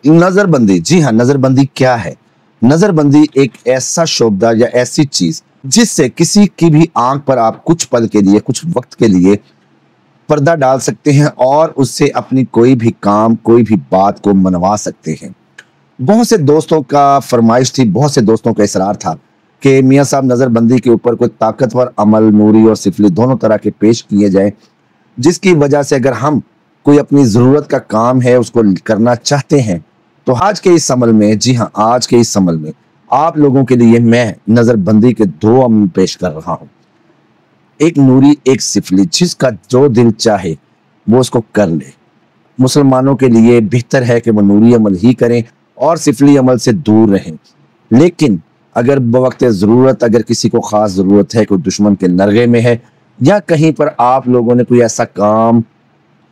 नजरबंदी, जी हाँ, नजरबंदी क्या है? नजरबंदी एक ऐसा शोबदा या ऐसी चीज जिससे किसी की भी आंख पर आप कुछ पल के लिए, कुछ वक्त के लिए पर्दा डाल सकते हैं और उससे अपनी कोई भी काम, कोई भी बात को मनवा सकते हैं। बहुत से दोस्तों का फरमाइश थी, बहुत से दोस्तों का इसरार था कि मियाँ साहब नजरबंदी के ऊपर कोई ताकतवर अमल, नूरी और सिफली दोनों तरह के पेश किए जाए, जिसकी वजह से अगर हम कोई अपनी जरूरत का काम है उसको करना चाहते हैं तो आज के इस अमल में, जी हाँ, आज के इस अमल में आप लोगों के लिए मैं नजरबंदी के 2 अमल पेश कर रहा हूं। एक नूरी, एक सिफली, जिसका जो दिल चाहे वो उसको कर ले। मुसलमानों के लिए बेहतर है कि वो नूरी अमल ही करें और सिफली अमल से दूर रहें। लेकिन अगर बवक्त ज़रूरत, अगर किसी को ख़ास ज़रूरत है, कोई दुश्मन के नरगे में है या कहीं पर आप लोगों ने कोई ऐसा काम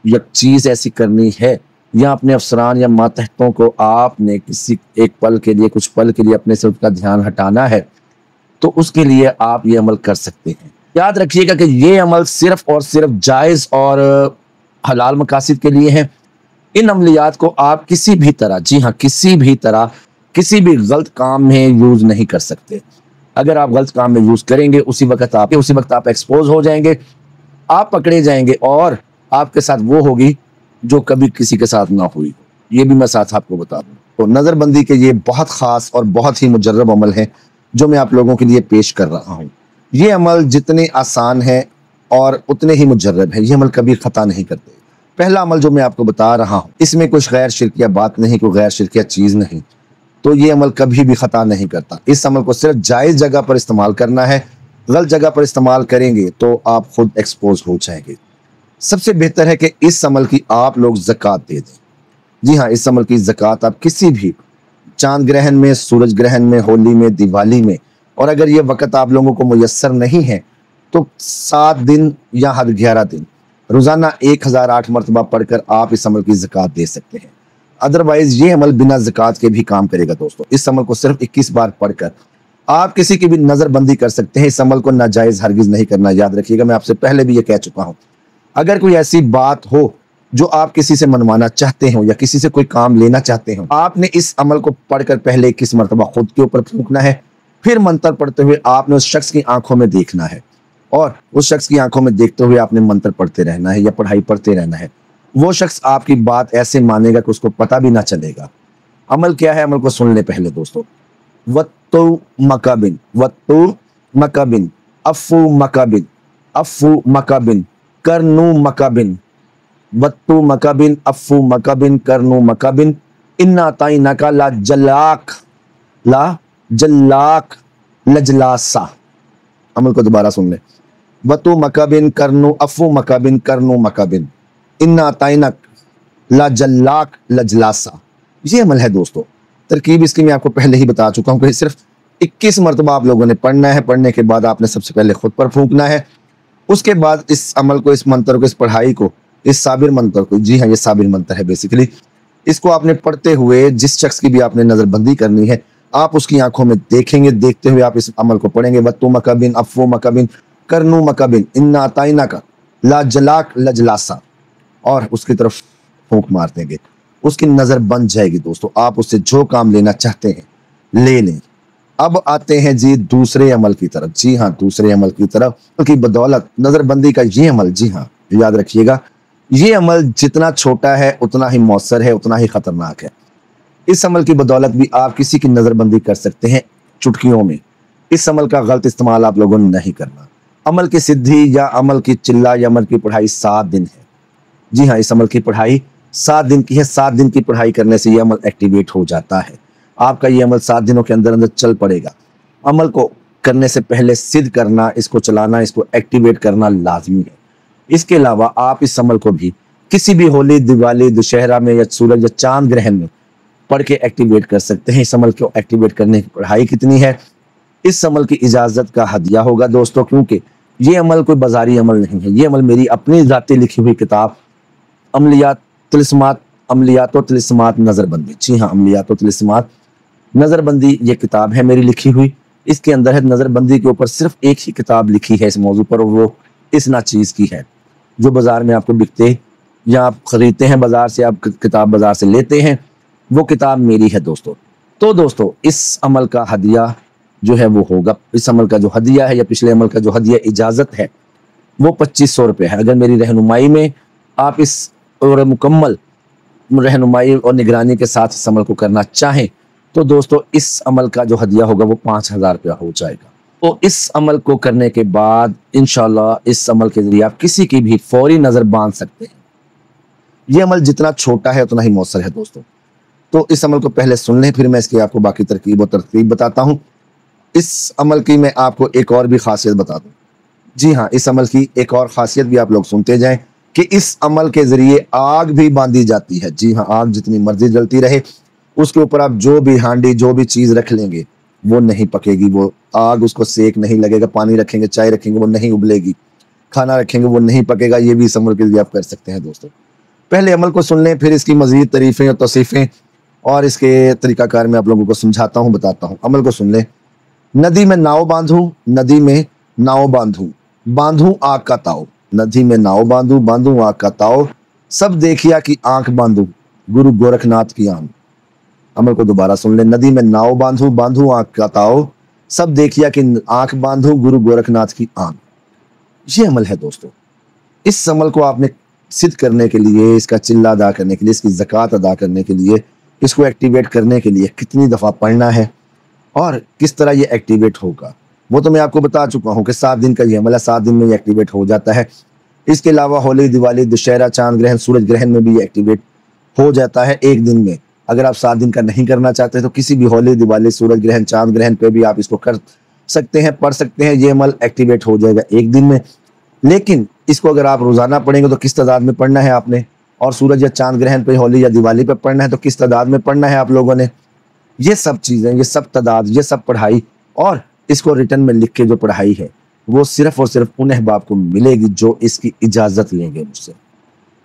या चीज़ ऐसी करनी है या अपने अफसरान या मातहतों को आपने किसी एक पल के लिए, कुछ पल के लिए अपने से उसका ध्यान हटाना है, तो उसके लिए आप ये अमल कर सकते हैं। याद रखिएगा कि ये अमल सिर्फ और सिर्फ जायज़ और हलाल मकासिद के लिए हैं। इन अमलियात को आप किसी भी तरह, जी हाँ, किसी भी तरह, किसी भी गलत काम में यूज़ नहीं कर सकते। अगर आप गलत काम में यूज़ करेंगे उसी वक्त आप एक्सपोज हो जाएंगे, आप पकड़े जाएंगे और आपके साथ वो होगी जो कभी किसी के साथ ना हुई। ये भी मैं साथ आपको बता दूं। तो नज़रबंदी के ये बहुत ख़ास और बहुत ही मुजर्रब अमल है जो मैं आप लोगों के लिए पेश कर रहा हूँ। ये अमल जितने आसान है और उतने ही मुजर्रब है। ये अमल कभी ख़ता नहीं करते। पहला अमल जो मैं आपको बता रहा हूँ, इसमें कुछ गैर शिरकिया बात नहीं, कोई गैर शिरकिया चीज़ नहीं, तो ये अमल कभी भी ख़ता नहीं करता। इस अमल को सिर्फ जायज़ जगह पर इस्तेमाल करना है। गलत जगह पर इस्तेमाल करेंगे तो आप खुद एक्सपोज हो जाएंगे। सबसे बेहतर है कि इस अमल की आप लोग ज़कात दे दें। जी हाँ, इस अमल की ज़कात आप किसी भी चांद ग्रहण में, सूरज ग्रहण में, होली में, दिवाली में, और अगर ये वक़्त आप लोगों को मुयस्सर नहीं है तो 7 दिन या हद 11 दिन रोज़ाना 1008 मरतबा पढ़कर आप इस अमल की ज़कात दे सकते हैं। अदरवाइज़ ये अमल बिना ज़कात के भी काम करेगा दोस्तों। इस अमल को सिर्फ 21 बार पढ़कर आप किसी की भी नज़रबंदी कर सकते हैं। इस अमल को नाजायज़ हरगिज़ नहीं करना। याद रखिएगा, मैं आपसे पहले भी ये कह चुका हूँ। अगर कोई ऐसी बात हो जो आप किसी से मनवाना चाहते हो या किसी से कोई काम लेना चाहते हो, आपने इस अमल को पढ़कर पहले 21 मरतबा खुद के ऊपर फूंकना है। फिर मंत्र पढ़ते हुए आपने उस शख्स की आंखों में देखना है और उस शख्स की आंखों में देखते हुए आपने मंत्र पढ़ते रहना है या पढ़ाई पढ़ते रहना है। वो शख्स आपकी बात ऐसे मानेगा कि उसको पता भी ना चलेगा। अमल क्या है, अमल को सुन ले पहले दोस्तों। वत्तु मकाबिन, वत्तु मकाबिन, अफू मकाबिन, अफू मकाबिन, करनू मकाबिन, वत्तु मकाबिन, अफू मकाबिन, करनू मकाबिन, इन्ना ताइनाका ला जलाक, ला जलाक लजलासा। अमल को दोबारा सुन ले। वत्तु मकाबिन, करनू, अफू मकाबिन, करनू मकाबिन, इन्ना ताइनक ला जलाक लजलासा। ये अमल है दोस्तों। तरकीब इसकी मैं आपको पहले ही बता चुका हूँ कि सिर्फ 21 मरतबा आप लोगों ने पढ़ना है। पढ़ने के बाद आपने सबसे पहले खुद पर फूंकना है। उसके बाद इस अमल को, इस मंत्र को, इस पढ़ाई को, इस साबिर मंत्र को, जी हाँ, ये साबिर मंत्र है बेसिकली, इसको आपने पढ़ते हुए जिस शख्स की भी आपने नज़रबंदी करनी है आप उसकी आंखों में देखेंगे। देखते हुए आप इस अमल को पढ़ेंगे। वत्तु मकाबिन, अफू मकाबिन, करनू मकाबिन, इन्ना अताइनाका ला जलाक लजलासा, और उसकी तरफ फूंक मार देंगे। उसकी नज़र बन जाएगी दोस्तों। आप उससे जो काम लेना चाहते हैं ले लें। अब आते हैं जी दूसरे अमल की तरफ। जी हाँ, दूसरे अमल की तरफ की बदौलत नज़रबंदी का ये अमल, जी हाँ, याद रखिएगा, ये अमल जितना छोटा है उतना ही मौसर है, उतना ही खतरनाक है। इस अमल की बदौलत भी आप किसी की नज़रबंदी कर सकते हैं चुटकियों में। इस अमल का गलत इस्तेमाल आप लोगों ने नहीं करना। अमल की सिद्धि या अमल की चिल्ला या अमल की पढ़ाई 7 दिन है। जी हाँ, इस अमल की पढ़ाई 7 दिन की है। 7 दिन की पढ़ाई करने से ये अमल एक्टिवेट हो जाता है। आपका ये अमल 7 दिनों के अंदर अंदर चल पड़ेगा। अमल को करने से पहले सिद्ध करना, इसको चलाना, इसको एक्टिवेट करना लाजमी है। इसके अलावा आप इस अमल को भी किसी भी होली, दिवाली, दशहरा में या सूरज या चांद ग्रहण में पढ़ के एक्टिवेट कर सकते हैं। इस अमल को एक्टिवेट करने की पढ़ाई कितनी है, इस अमल की इजाज़त का हदिया होगा दोस्तों, क्योंकि ये अमल कोई बाजारी अमल नहीं है। ये अमल मेरी अपनी ज़ाती लिखी हुई किताब अमलियात तिलिस्मात, अमलियात व तिलिस्मात नज़रबंदी, जी हाँ, अमलियात व तिलिस्मात नज़रबंदी ये किताब है मेरी लिखी हुई। इसके अंदर है नज़रबंदी के ऊपर सिर्फ एक ही किताब लिखी है इस मौजू पर, और वो इस नाचीज़ की है जो बाज़ार में आपको बिकते या आप ख़रीदते हैं बाज़ार से, आप किताब बाज़ार से लेते हैं वो किताब मेरी है दोस्तों। तो दोस्तों इस अमल का हदिया जो है वो होगा, इस अमल का जो हदिया है या पिछले अमल का जो हदिया इजाज़त है वो 2500 रुपये है। अगर मेरी रहनुमाई में आप इस और मुकम्मल रहनुमाई और निगरानी के साथ इस अमल को करना चाहें तो दोस्तों इस अमल का जो हदिया होगा वो 5000 रुपया हो जाएगा। तो इस अमल को करने के बाद इंशाल्लाह इस अमल के जरिए आप किसी की भी फौरी नज़र बांध सकते हैं। ये अमल जितना छोटा है उतना ही मौसर है दोस्तों। तो इस अमल को पहले सुन लें, फिर मैं इसकी आपको बाकी तरकीब और तरतीब बताता हूँ। इस अमल की मैं आपको एक और भी खासियत बता दूँ। जी हाँ, इस अमल की एक और खासियत भी आप लोग सुनते जाएं कि इस अमल के जरिए आग भी बांधी जाती है। जी हाँ, आग जितनी मर्जी जलती रहे उसके ऊपर आप जो भी हांडी जो भी चीज़ रख लेंगे वो नहीं पकेगी, वो आग उसको सेक नहीं लगेगा। पानी रखेंगे, चाय रखेंगे, वो नहीं उबलेगी। खाना रखेंगे, वो नहीं पकेगा। ये भी इस अमल के लिए आप कर सकते हैं दोस्तों। पहले अमल को सुन लें, फिर इसकी मज़ीद तारीफ़ें और तौसीफ़ें और इसके तरीक़ाकार मैं आप लोगों को समझाता हूँ, बताता हूँ। अमल को सुन लें। नदी में नाव बांधूँ, नदी में नाव बांधूँ, बांधूँ आग का ताव। नदी में नाव बांधूँ, बांधूँ आग का ताव, सब देखिया कि आंख बांधूँ गुरु गोरखनाथ की आन। अमल को दोबारा सुन लें। नदी में नाव बांधूँ, बांधूँ आंख का ताव, सब देखिया कि आंख बांधूँ गुरु गोरखनाथ की आन। ये अमल है दोस्तों। इस अमल को आपने सिद्ध करने के लिए, इसका चिल्ला अदा करने के लिए, इसकी ज़कात अदा करने के लिए, इसको एक्टिवेट करने के लिए कितनी दफ़ा पढ़ना है और किस तरह ये एक्टिवेट होगा वो तो मैं आपको बता चुका हूँ कि 7 दिन का ये अमल है। 7 दिन में ये एक्टिवेट हो जाता है। इसके अलावा होली, दिवाली, दशहरा, चांद ग्रहण, सूरज ग्रहण में भी ये एक्टिवेट हो जाता है एक दिन में। अगर आप 7 दिन का नहीं करना चाहते तो किसी भी होली, दिवाली, सूरज ग्रहण, चांद ग्रहण पे भी आप इसको कर सकते हैं, पढ़ सकते हैं। ये अमल एक्टिवेट हो जाएगा एक दिन में। लेकिन इसको अगर आप रोज़ाना पढ़ेंगे तो किस तादाद में पढ़ना है आपने, और सूरज या चांद ग्रहण पे, होली या दिवाली पे पढ़ना है तो किस तादाद में पढ़ना है आप लोगों ने। ये सब चीज़ें, ये सब तादाद, ये सब पढ़ाई और इसको रिटर्न में लिख के जो पढ़ाई है वो सिर्फ़ और सिर्फ उन अहबाब को मिलेगी जो इसकी इजाज़त लेंगे मुझसे।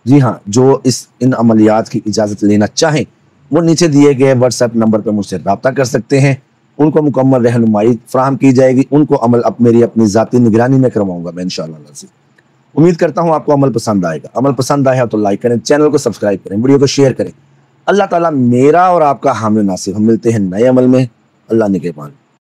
जी हाँ, जो इन अमलियात की इजाज़त लेना चाहें वो नीचे दिए गए व्हाट्सएप नंबर पर मुझसे रब्ता कर सकते हैं। उनको मुकम्मल रहनुमाई फराहम की जाएगी। उनको अमल मेरी अपनी ज़ाती निगरानी में करवाऊंगा मैं इंशाअल्लाह से। उम्मीद करता हूँ आपको अमल पसंद आएगा। अमल पसंद आया तो लाइक करें, चैनल को सब्सक्राइब करें, वीडियो को शेयर करें। अल्लाह ताला मेरा और आपका हामी नासिर। हम मिलते हैं नए अमल में। अल्लाह निगहबान।